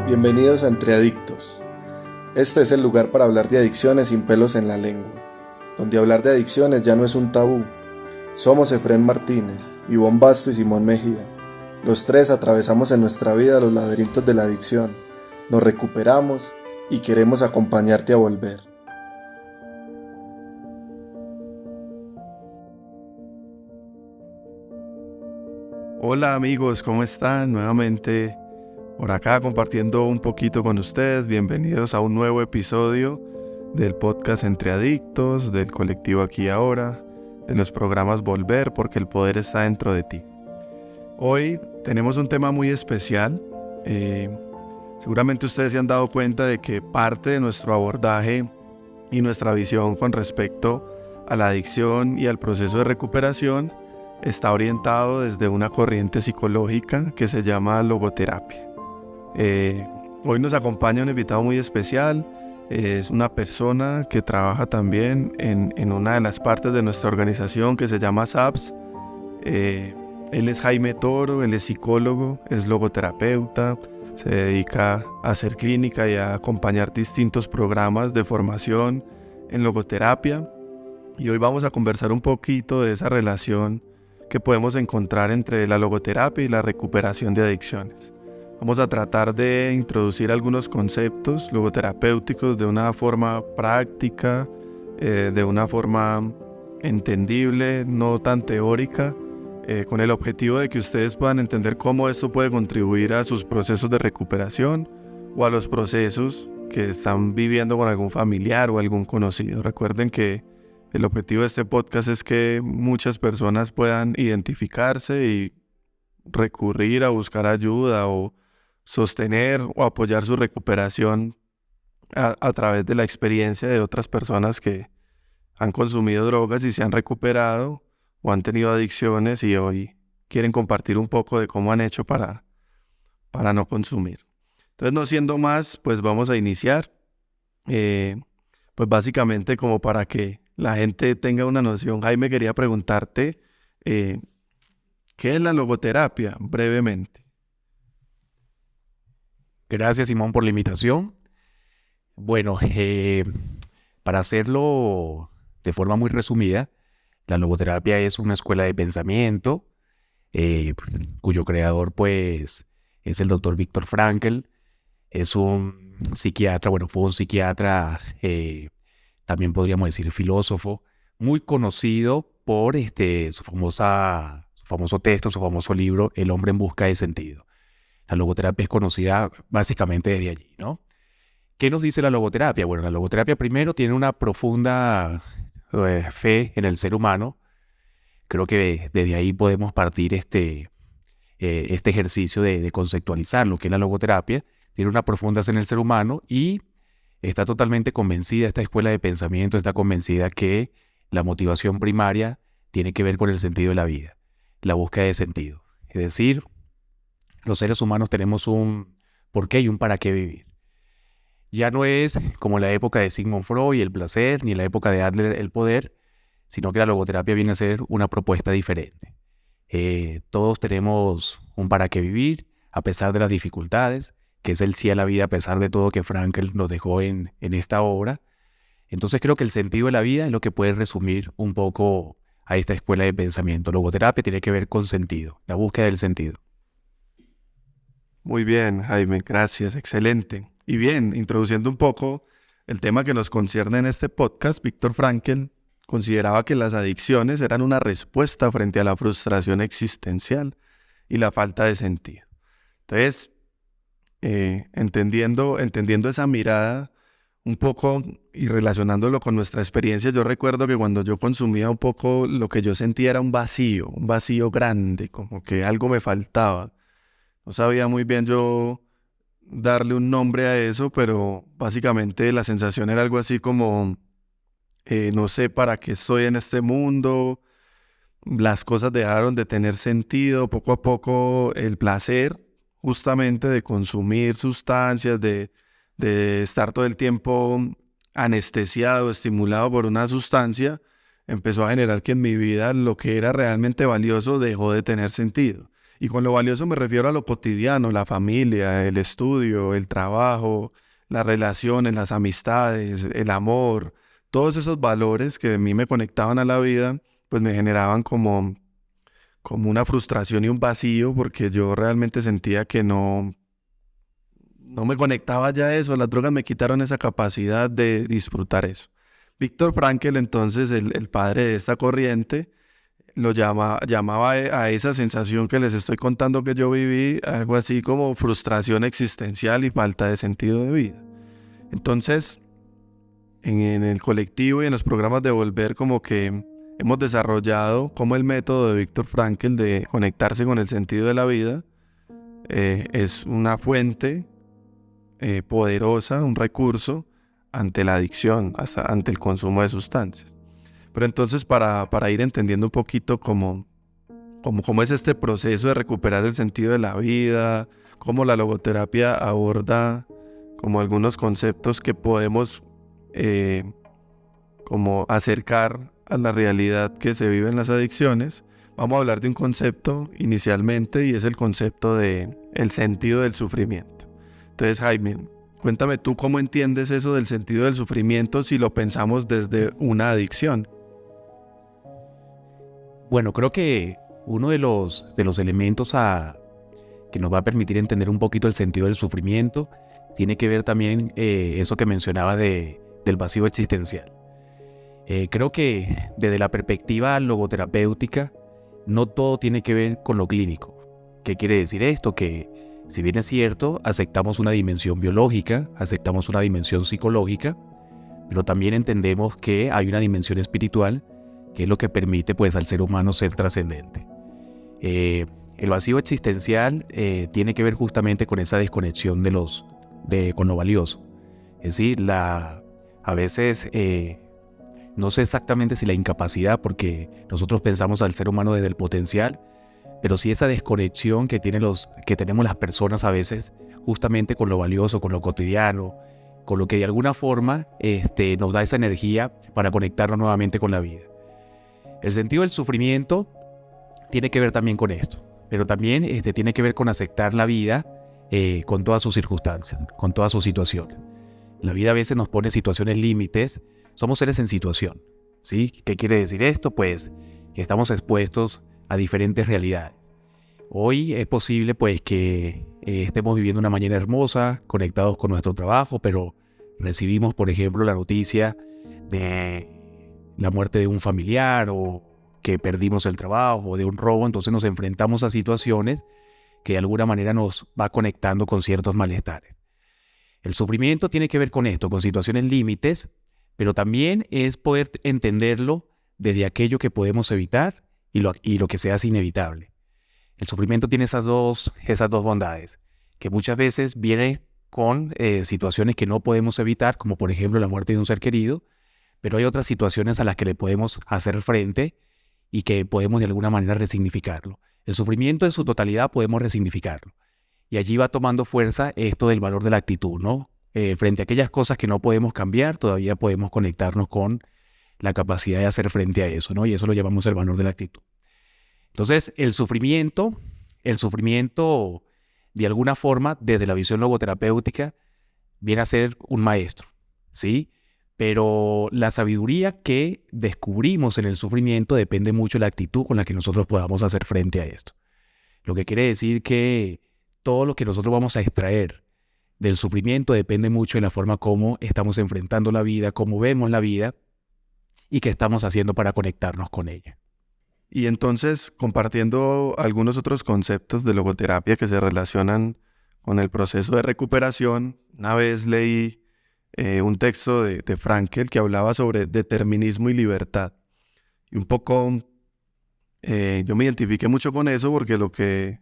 Bienvenidos a Entre Adictos. Este es el lugar para hablar de adicciones sin pelos en la lengua, donde hablar de adicciones ya no es un tabú. Somos Efrén Martínez, Ivonne Basto y Simón Mejía. Los tres atravesamos en nuestra vida los laberintos de la adicción, nos recuperamos y queremos acompañarte a volver. Hola amigos, ¿cómo están? Nuevamente por acá compartiendo un poquito con ustedes. Bienvenidos a un nuevo episodio del podcast Entre Adictos, del colectivo Aquí y Ahora, de los programas Volver, porque el poder está dentro de ti. Hoy tenemos un tema muy especial. Seguramente ustedes se han dado cuenta de que parte de nuestro abordaje y nuestra visión con respecto a la adicción y al proceso de recuperación está orientado desde una corriente psicológica que se llama logoterapia. Hoy nos acompaña un invitado muy especial. Es una persona que trabaja también en una de las partes de nuestra organización que se llama SAPS. Él es Jaime Toro, él es psicólogo, es logoterapeuta, se dedica a hacer clínica y a acompañar distintos programas de formación en logoterapia. Y hoy vamos a conversar un poquito de esa relación que podemos encontrar entre la logoterapia y la recuperación de adicciones. Vamos a tratar de introducir algunos conceptos logoterapéuticos de una forma práctica, de una forma entendible, no tan teórica, con el objetivo de que ustedes puedan entender cómo esto puede contribuir a sus procesos de recuperación o a los procesos que están viviendo con algún familiar o algún conocido. Recuerden que el objetivo de este podcast es que muchas personas puedan identificarse y recurrir a buscar ayuda o sostener o apoyar su recuperación a través de la experiencia de otras personas que han consumido drogas y se han recuperado o han tenido adicciones y hoy quieren compartir un poco de cómo han hecho para no consumir. Entonces, no siendo más, pues vamos a iniciar. Pues básicamente como para que la gente tenga una noción, Jaime, quería preguntarte, ¿qué es la logoterapia? Brevemente. Gracias, Simón, por la invitación. Bueno, para hacerlo de forma muy resumida, la logoterapia es una escuela de pensamiento cuyo creador, pues, es el doctor Viktor Frankl. Es un psiquiatra, fue un psiquiatra, también podríamos decir filósofo, muy conocido por su famoso texto, su famoso libro, El hombre en busca de sentido. La logoterapia es conocida básicamente desde allí, ¿no? ¿Qué nos dice la logoterapia? Bueno, la logoterapia primero tiene una profunda fe en el ser humano. Creo que desde ahí podemos partir este ejercicio de conceptualizar lo que es la logoterapia. Tiene una profunda fe en el ser humano y está totalmente convencida, esta escuela de pensamiento está convencida que la motivación primaria tiene que ver con el sentido de la vida, la búsqueda de sentido. Es decir, los seres humanos tenemos un porqué y un para qué vivir. Ya no es como en la época de Sigmund Freud el placer, ni en la época de Adler el poder, sino que la logoterapia viene a ser una propuesta diferente. Todos tenemos un para qué vivir, a pesar de las dificultades, que es el sí a la vida a pesar de todo que Frankl nos dejó en esta obra. Entonces creo que el sentido de la vida es lo que puede resumir un poco a esta escuela de pensamiento. Logoterapia tiene que ver con sentido, la búsqueda del sentido. Muy bien, Jaime, gracias, excelente. Y bien, introduciendo un poco el tema que nos concierne en este podcast, Viktor Frankl consideraba que las adicciones eran una respuesta frente a la frustración existencial y la falta de sentido. Entonces, entendiendo esa mirada un poco y relacionándolo con nuestra experiencia, yo recuerdo que cuando yo consumía un poco, lo que yo sentía era un vacío grande, como que algo me faltaba. No sabía muy bien yo darle un nombre a eso, pero básicamente la sensación era algo así como, no sé para qué estoy en este mundo, las cosas dejaron de tener sentido, poco a poco el placer justamente de consumir sustancias, de estar todo el tiempo anestesiado, estimulado por una sustancia, empezó a generar que en mi vida lo que era realmente valioso dejó de tener sentido. Y con lo valioso me refiero a lo cotidiano, la familia, el estudio, el trabajo, las relaciones, las amistades, el amor, todos esos valores que a mí me conectaban a la vida, pues me generaban como una frustración y un vacío porque yo realmente sentía que no me conectaba ya a eso. Las drogas me quitaron esa capacidad de disfrutar eso. Víctor Frankl, entonces, el padre de esta corriente, llamaba a esa sensación que les estoy contando que yo viví, algo así como frustración existencial y falta de sentido de vida. Entonces, en el colectivo y en los programas de Volver, como que hemos desarrollado como el método de Víctor Frankl de conectarse con el sentido de la vida es una fuente poderosa, un recurso ante la adicción, hasta ante el consumo de sustancias. Pero entonces para ir entendiendo un poquito cómo es este proceso de recuperar el sentido de la vida, cómo la logoterapia aborda como algunos conceptos que podemos como acercar a la realidad que se vive en las adicciones, vamos a hablar de un concepto inicialmente y es el concepto de el sentido del sufrimiento. Entonces, Jaime, cuéntame tú cómo entiendes eso del sentido del sufrimiento si lo pensamos desde una adicción. Bueno, creo que uno de los elementos que nos va a permitir entender un poquito el sentido del sufrimiento tiene que ver también eso que mencionaba del vacío existencial. Creo que desde la perspectiva logoterapéutica no todo tiene que ver con lo clínico. ¿Qué quiere decir esto? Que si bien es cierto, aceptamos una dimensión biológica, aceptamos una dimensión psicológica, pero también entendemos que hay una dimensión espiritual que es lo que permite pues al ser humano ser trascendente. El vacío existencial tiene que ver justamente con esa desconexión con lo valioso. Es decir, a veces no sé exactamente si la incapacidad, porque nosotros pensamos al ser humano desde el potencial, pero sí esa desconexión que tenemos las personas a veces justamente con lo valioso, con lo cotidiano, con lo que de alguna forma nos da esa energía para conectarnos nuevamente con la vida. El sentido del sufrimiento tiene que ver también con esto, pero también tiene que ver con aceptar la vida con todas sus circunstancias, con todas sus situaciones. La vida a veces nos pone situaciones límites, somos seres en situación, ¿sí? ¿Qué quiere decir esto? Pues que estamos expuestos a diferentes realidades. Hoy es posible pues que estemos viviendo una mañana hermosa, conectados con nuestro trabajo, pero recibimos, por ejemplo, la noticia de la muerte de un familiar o que perdimos el trabajo o de un robo, entonces nos enfrentamos a situaciones que de alguna manera nos va conectando con ciertos malestares. El sufrimiento tiene que ver con esto, con situaciones límites, pero también es poder entenderlo desde aquello que podemos evitar y lo que se hace inevitable. El sufrimiento tiene esas dos bondades, que muchas veces viene con situaciones que no podemos evitar, como por ejemplo la muerte de un ser querido, pero hay otras situaciones a las que le podemos hacer frente y que podemos de alguna manera resignificarlo. El sufrimiento en su totalidad podemos resignificarlo. Y allí va tomando fuerza esto del valor de la actitud, ¿no? Frente a aquellas cosas que no podemos cambiar, todavía podemos conectarnos con la capacidad de hacer frente a eso, ¿no? Y eso lo llamamos el valor de la actitud. Entonces, el sufrimiento, de alguna forma, desde la visión logoterapéutica, viene a ser un maestro, ¿sí? Pero la sabiduría que descubrimos en el sufrimiento depende mucho de la actitud con la que nosotros podamos hacer frente a esto. Lo que quiere decir que todo lo que nosotros vamos a extraer del sufrimiento depende mucho de la forma como estamos enfrentando la vida, cómo vemos la vida y qué estamos haciendo para conectarnos con ella. Y entonces, compartiendo algunos otros conceptos de logoterapia que se relacionan con el proceso de recuperación, una vez leí un texto de Frankl que hablaba sobre determinismo y libertad. Y un poco yo me identifiqué mucho con eso porque lo que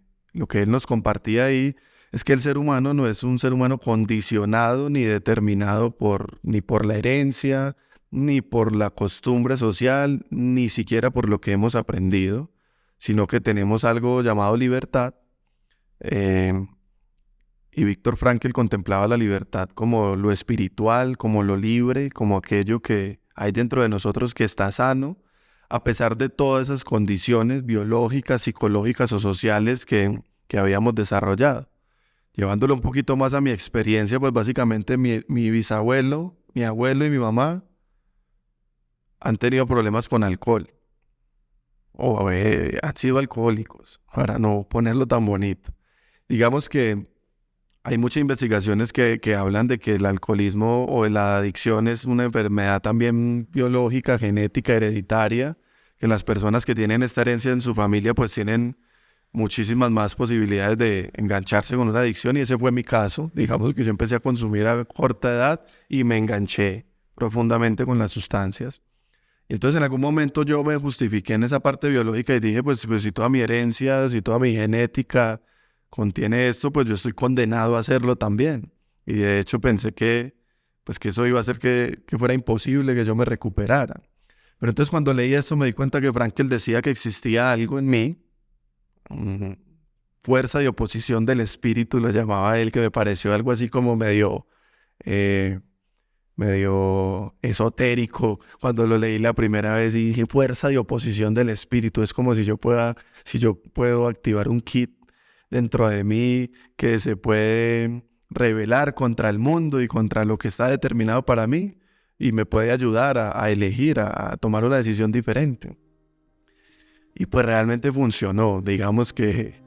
él nos compartía ahí es que el ser humano no es un ser humano condicionado ni determinado ni por la herencia, ni por la costumbre social, ni siquiera por lo que hemos aprendido, sino que tenemos algo llamado libertad. Y Víctor Frankl contemplaba la libertad como lo espiritual, como lo libre, como aquello que hay dentro de nosotros que está sano, a pesar de todas esas condiciones biológicas, psicológicas o sociales que habíamos desarrollado. Llevándolo un poquito más a mi experiencia, pues básicamente mi bisabuelo, mi abuelo y mi mamá han tenido problemas con alcohol. O han sido alcohólicos, para no ponerlo tan bonito. Digamos que hay muchas investigaciones que hablan de que el alcoholismo o la adicción es una enfermedad también biológica, genética, hereditaria, que las personas que tienen esta herencia en su familia pues tienen muchísimas más posibilidades de engancharse con una adicción, y ese fue mi caso. Digamos que yo empecé a consumir a corta edad y me enganché profundamente con las sustancias. Entonces en algún momento yo me justifiqué en esa parte biológica y dije, pues si toda mi herencia, si toda mi genética contiene esto, pues yo estoy condenado a hacerlo también. Y de hecho pensé que eso iba a hacer que fuera imposible que yo me recuperara. Pero entonces cuando leí esto me di cuenta que Frankl decía que existía algo en mí, fuerza de oposición del espíritu lo llamaba él, que me pareció algo así como medio esotérico cuando lo leí la primera vez, y dije fuerza de oposición del espíritu. Es como si yo puedo activar un kit dentro de mí que se puede rebelar contra el mundo y contra lo que está determinado para mí, y me puede ayudar a elegir, a tomar una decisión diferente. Y pues realmente funcionó. Digamos que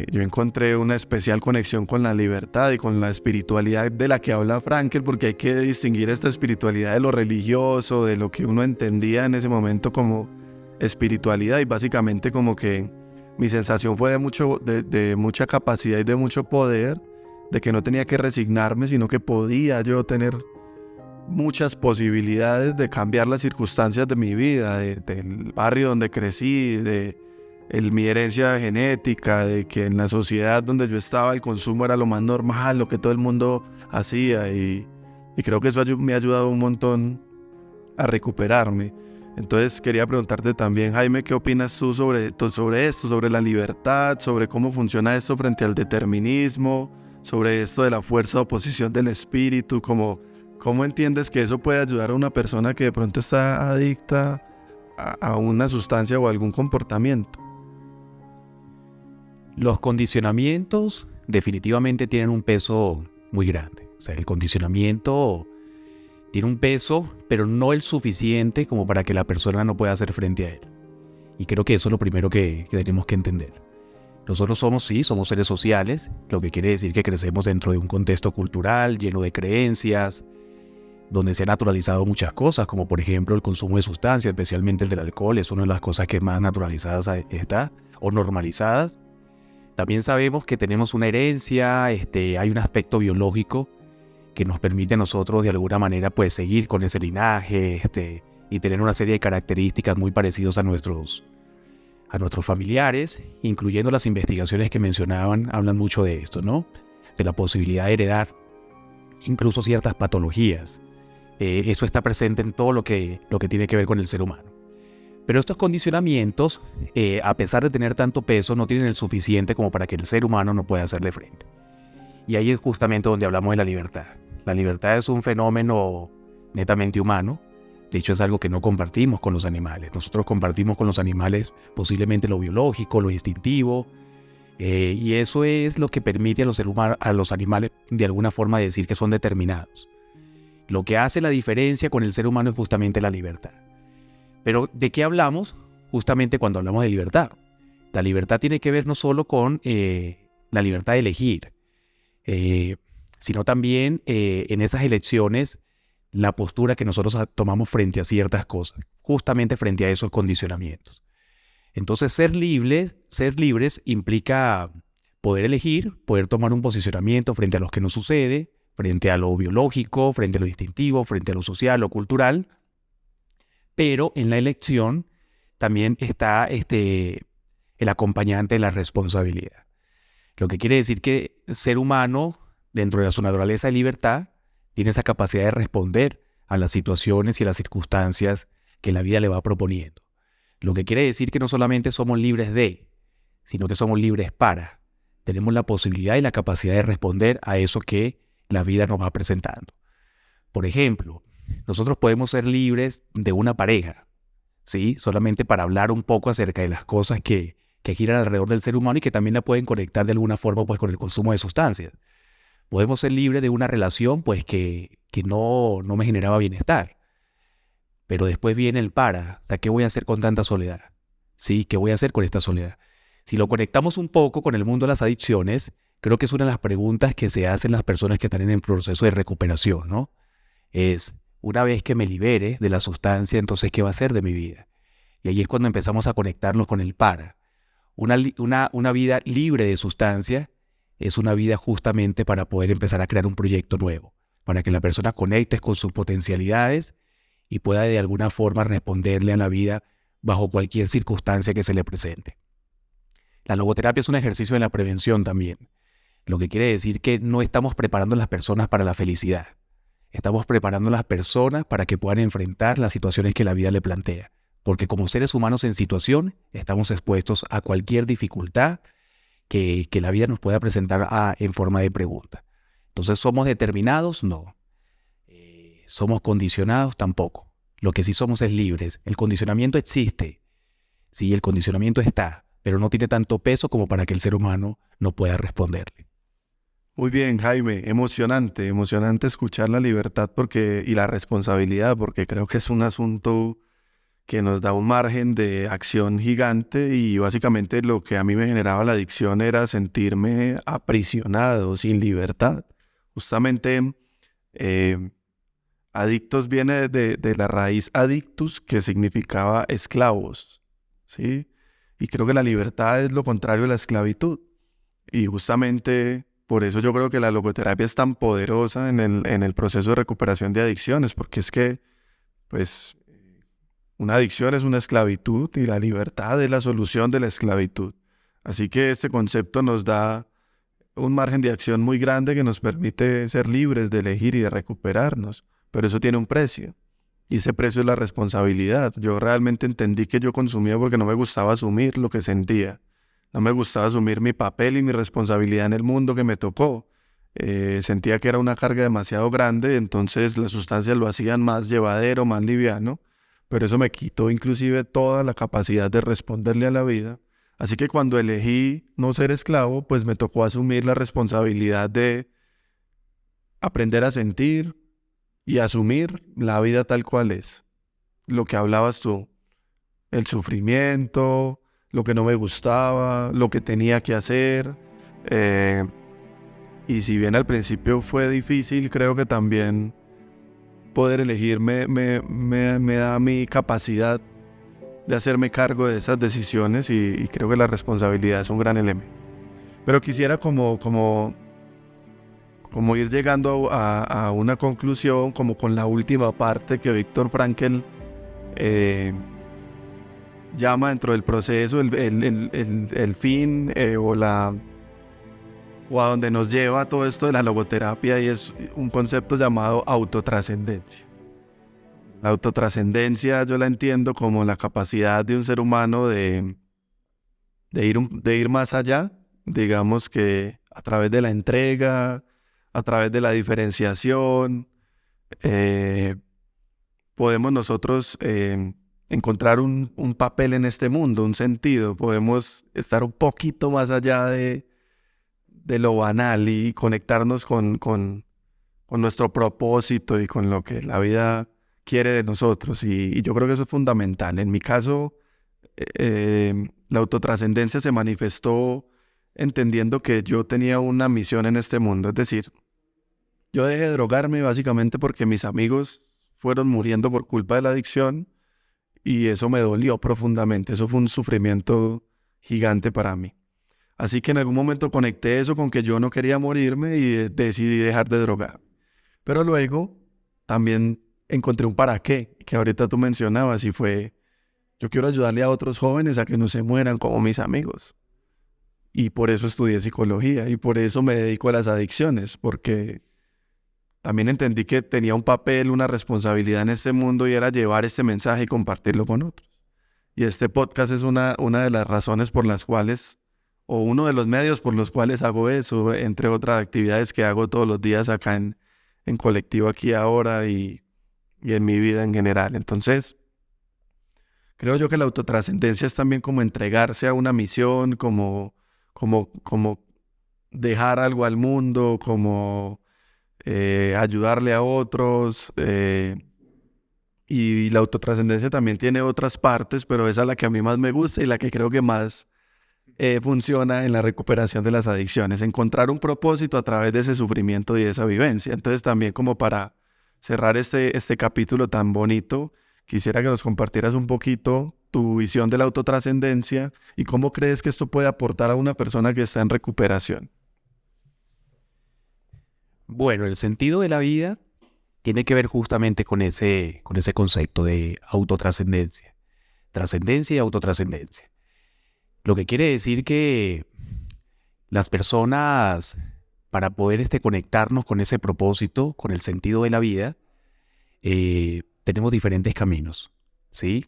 yo encontré una especial conexión con la libertad y con la espiritualidad de la que habla Frankl, porque hay que distinguir esta espiritualidad de lo religioso, de lo que uno entendía en ese momento como espiritualidad, y básicamente como que mi sensación fue de mucha capacidad y de mucho poder, de que no tenía que resignarme, sino que podía yo tener muchas posibilidades de cambiar las circunstancias de mi vida, del barrio donde crecí, mi herencia genética, de que en la sociedad donde yo estaba el consumo era lo más normal, lo que todo el mundo hacía, y creo que eso me ha ayudado un montón a recuperarme. Entonces quería preguntarte también, Jaime, ¿qué opinas tú sobre esto, sobre la libertad, sobre cómo funciona esto frente al determinismo, sobre esto de la fuerza de oposición del espíritu? ¿Cómo entiendes que eso puede ayudar a una persona que de pronto está adicta a una sustancia o a algún comportamiento? Los condicionamientos definitivamente tienen un peso muy grande. O sea, el condicionamiento tiene un peso, pero no el suficiente como para que la persona no pueda hacer frente a él. Y creo que eso es lo primero que tenemos que entender. Nosotros somos seres sociales, lo que quiere decir que crecemos dentro de un contexto cultural lleno de creencias, donde se han naturalizado muchas cosas, como por ejemplo el consumo de sustancias, especialmente el del alcohol. Es una de las cosas que más naturalizadas está, o normalizadas. También sabemos que tenemos una herencia, hay un aspecto biológico que nos permite a nosotros de alguna manera pues seguir con ese linaje y tener una serie de características muy parecidas a nuestros familiares, incluyendo las investigaciones que mencionaban, hablan mucho de esto, ¿no? De la posibilidad de heredar incluso ciertas patologías. Eso está presente en todo lo que tiene que ver con el ser humano. Pero estos condicionamientos, a pesar de tener tanto peso, no tienen el suficiente como para que el ser humano no pueda hacerle frente. Y ahí es justamente donde hablamos de la libertad. La libertad es un fenómeno netamente humano. De hecho, es algo que no compartimos con los animales. Nosotros compartimos con los animales posiblemente lo biológico, lo instintivo, y eso es lo que permite a los animales de alguna forma decir que son determinados. Lo que hace la diferencia con el ser humano es justamente la libertad. Pero ¿de qué hablamos? Justamente cuando hablamos de libertad. La libertad tiene que ver no solo con la libertad de elegir, sino también en esas elecciones la postura que nosotros tomamos frente a ciertas cosas, justamente frente a esos condicionamientos. Entonces ser libres implica poder elegir, poder tomar un posicionamiento frente a lo que nos sucede, frente a lo biológico, frente a lo instintivo, frente a lo social, lo cultural. Pero en la elección también está el acompañante de la responsabilidad. Lo que quiere decir que el ser humano, dentro de su naturaleza de libertad, tiene esa capacidad de responder a las situaciones y a las circunstancias que la vida le va proponiendo. Lo que quiere decir que no solamente somos libres de, sino que somos libres para. Tenemos la posibilidad y la capacidad de responder a eso que la vida nos va presentando. Por ejemplo, nosotros podemos ser libres de una pareja, ¿sí? Solamente para hablar un poco acerca de las cosas que giran alrededor del ser humano y que también la pueden conectar de alguna forma pues, con el consumo de sustancias. Podemos ser libres de una relación pues, que no me generaba bienestar. Pero después viene el para. O sea, ¿qué voy a hacer con tanta soledad? ¿Sí? ¿Qué voy a hacer con esta soledad? Si lo conectamos un poco con el mundo de las adicciones, creo que es una de las preguntas que se hacen las personas que están en el proceso de recuperación, ¿no? Es, una vez que me libere de la sustancia, entonces, ¿qué va a hacer de mi vida? Y ahí es cuando empezamos a conectarnos con el para. Una vida libre de sustancia es una vida justamente para poder empezar a crear un proyecto nuevo, para que la persona conecte con sus potencialidades y pueda de alguna forma responderle a la vida bajo cualquier circunstancia que se le presente. La logoterapia es un ejercicio de la prevención también, lo que quiere decir que no estamos preparando a las personas para la felicidad. Estamos preparando a las personas para que puedan enfrentar las situaciones que la vida le plantea. Porque como seres humanos en situación, estamos expuestos a cualquier dificultad que la vida nos pueda presentar en forma de pregunta. Entonces, ¿somos determinados? No. ¿Somos condicionados? Tampoco. Lo que sí somos es libres. El condicionamiento existe. Sí, el condicionamiento está, pero no tiene tanto peso como para que el ser humano no pueda responderle. Muy bien, Jaime, emocionante escuchar la libertad y la responsabilidad, porque creo que es un asunto que nos da un margen de acción gigante y básicamente lo que a mí me generaba la adicción era sentirme aprisionado, sin libertad. Justamente adictos viene de la raíz adictus, que significaba esclavos, ¿sí? Y creo que la libertad es lo contrario de la esclavitud. Y justamente por eso yo creo que la logoterapia es tan poderosa en el proceso de recuperación de adicciones, porque es que, pues, una adicción es una esclavitud y la libertad es la solución de la esclavitud. Así que este concepto nos da un margen de acción muy grande que nos permite ser libres de elegir y de recuperarnos. Pero eso tiene un precio. Y ese precio es la responsabilidad. Yo realmente entendí que yo consumía porque no me gustaba asumir lo que sentía. No me gustaba asumir mi papel y mi responsabilidad en el mundo que me tocó. Sentía que era una carga demasiado grande, entonces las sustancias lo hacían más llevadero, más liviano. Pero eso me quitó inclusive toda la capacidad de responderle a la vida. Así que cuando elegí no ser esclavo, pues me tocó asumir la responsabilidad de aprender a sentir y asumir la vida tal cual es. Lo que hablabas tú, el sufrimiento, lo que no me gustaba, lo que tenía que hacer. Y si bien al principio fue difícil, creo que también poder elegir me da mi capacidad de hacerme cargo de esas decisiones y creo que la responsabilidad es un gran elemento. Pero quisiera como ir llegando a una conclusión, como con la última parte que Viktor Frankl llama dentro del proceso el fin o a donde nos lleva todo esto de la logoterapia, y es un concepto llamado autotrascendencia. La autotrascendencia yo la entiendo como la capacidad de un ser humano de ir más allá, digamos que a través de la entrega, a través de la diferenciación, podemos nosotros encontrar un papel en este mundo, un sentido. Podemos estar un poquito más allá de lo banal y conectarnos con nuestro propósito y con lo que la vida quiere de nosotros. Y yo creo que eso es fundamental. En mi caso, la autotrascendencia se manifestó entendiendo que yo tenía una misión en este mundo. Es decir, yo dejé de drogarme básicamente porque mis amigos fueron muriendo por culpa de la adicción y eso me dolió profundamente. Eso fue un sufrimiento gigante para mí. Así que en algún momento conecté eso con que yo no quería morirme y decidí dejar de drogar. Pero luego también encontré un para qué, que ahorita tú mencionabas, y fue: yo quiero ayudarle a otros jóvenes a que no se mueran como mis amigos. Y por eso estudié psicología y por eso me dedico a las adicciones, porque también entendí que tenía un papel, una responsabilidad en este mundo, y era llevar este mensaje y compartirlo con otros. Y este podcast es una de las razones por las cuales, o uno de los medios por los cuales hago eso, entre otras actividades que hago todos los días acá en Colectivo Aquí Ahora y en mi vida en general. Entonces, Creo yo que la autotrascendencia es también como entregarse a una misión, como dejar algo al mundo, como ayudarle a otros. Y la autotrascendencia también tiene otras partes, pero esa es la que a mí más me gusta y la que creo que más funciona en la recuperación de las adicciones. Encontrar un propósito a través de ese sufrimiento y de esa vivencia. Entonces también como para cerrar este capítulo tan bonito, quisiera que nos compartieras un poquito tu visión de la autotrascendencia y cómo crees que esto puede aportar a una persona que está en recuperación. Bueno, el sentido de la vida tiene que ver justamente con ese concepto de autotrascendencia. Trascendencia y autotrascendencia. Lo que quiere decir que las personas, para poder conectarnos con ese propósito, con el sentido de la vida, tenemos diferentes caminos, ¿sí?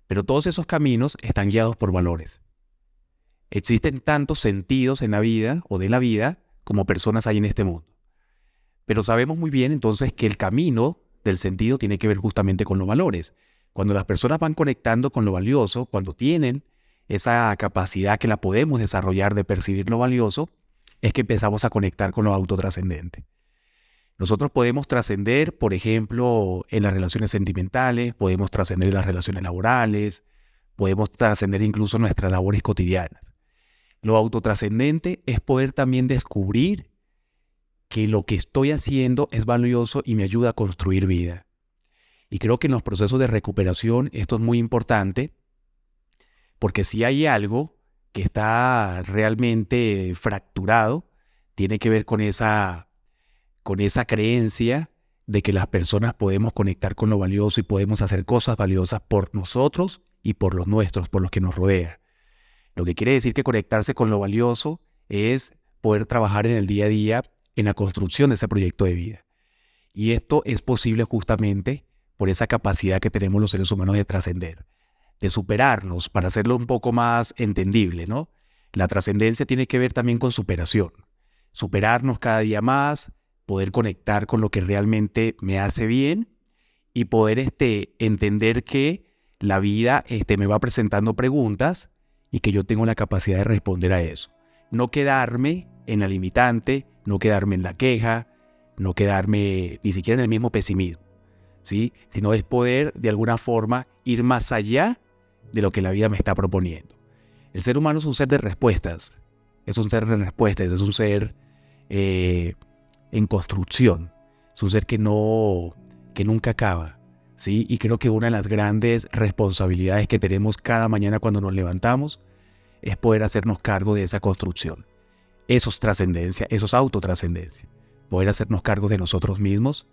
Pero todos esos caminos están guiados por valores. Existen tantos sentidos en la vida o de la vida como personas hay en este mundo. Pero sabemos muy bien entonces que el camino del sentido tiene que ver justamente con los valores. Cuando las personas van conectando con lo valioso, cuando tienen esa capacidad que la podemos desarrollar de percibir lo valioso, es que empezamos a conectar con lo autotrascendente. Nosotros podemos trascender, por ejemplo, en las relaciones sentimentales, podemos trascender en las relaciones laborales, podemos trascender incluso en nuestras labores cotidianas. Lo autotrascendente es poder también descubrir que lo que estoy haciendo es valioso y me ayuda a construir vida. Y creo que en los procesos de recuperación esto es muy importante, porque si hay algo que está realmente fracturado, tiene que ver con esa creencia de que las personas podemos conectar con lo valioso y podemos hacer cosas valiosas por nosotros y por los nuestros, por los que nos rodean. Lo que quiere decir que conectarse con lo valioso es poder trabajar en el día a día en la construcción de ese proyecto de vida. Y esto es posible justamente por esa capacidad que tenemos los seres humanos de trascender, de superarnos, para hacerlo un poco más entendible, ¿no? La trascendencia tiene que ver también con superación. Superarnos cada día más, poder conectar con lo que realmente me hace bien y poder entender que la vida me va presentando preguntas y que yo tengo la capacidad de responder a eso. No quedarme en la limitante, no quedarme en la queja, no quedarme ni siquiera en el mismo pesimismo, ¿sí? Sino es poder de alguna forma ir más allá de lo que la vida me está proponiendo. El ser humano es un ser de respuestas, es un ser en construcción, es un ser que nunca acaba, ¿sí? Y creo que una de las grandes responsabilidades que tenemos cada mañana cuando nos levantamos es poder hacernos cargo de esa construcción. Eso es trascendencia, eso es autotrascendencia. Poder hacernos cargo de nosotros mismos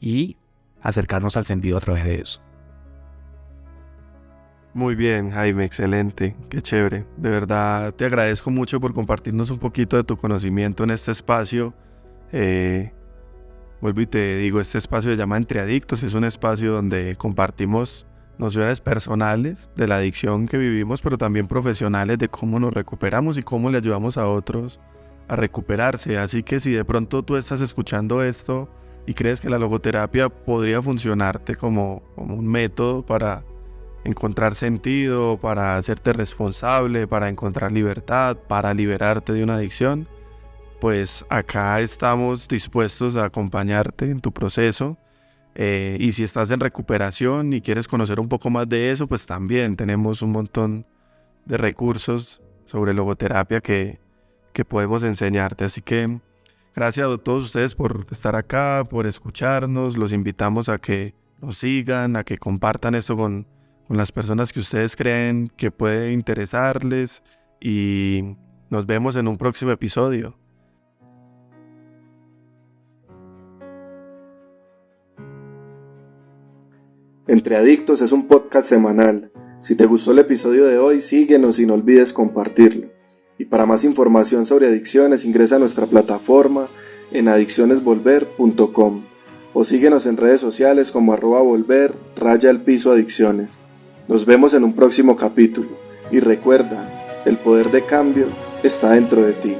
y acercarnos al sentido a través de eso. Muy bien, Jaime, excelente, qué chévere. De verdad te agradezco mucho por compartirnos un poquito de tu conocimiento en este espacio. Vuelvo y te digo, este espacio se llama Entre Adictos, es un espacio donde compartimos nociones personales de la adicción que vivimos, pero también profesionales de cómo nos recuperamos y cómo le ayudamos a otros a recuperarse. Así que si de pronto tú estás escuchando esto y crees que la logoterapia podría funcionarte como un método para encontrar sentido, para hacerte responsable, para encontrar libertad, para liberarte de una adicción, pues acá estamos dispuestos a acompañarte en tu proceso. Y si estás en recuperación y quieres conocer un poco más de eso, pues también tenemos un montón de recursos sobre logoterapia que podemos enseñarte. Así que gracias a todos ustedes por estar acá, por escucharnos. Los invitamos a que nos sigan, a que compartan esto con las personas que ustedes creen que puede interesarles, y nos vemos en un próximo episodio. Entre Adictos es un podcast semanal. Si te gustó el episodio de hoy, síguenos y no olvides compartirlo. Y para más información sobre adicciones, ingresa a nuestra plataforma en adiccionesvolver.com o síguenos en redes sociales como @volver_adicciones. Nos vemos en un próximo capítulo y recuerda, el poder de cambio está dentro de ti.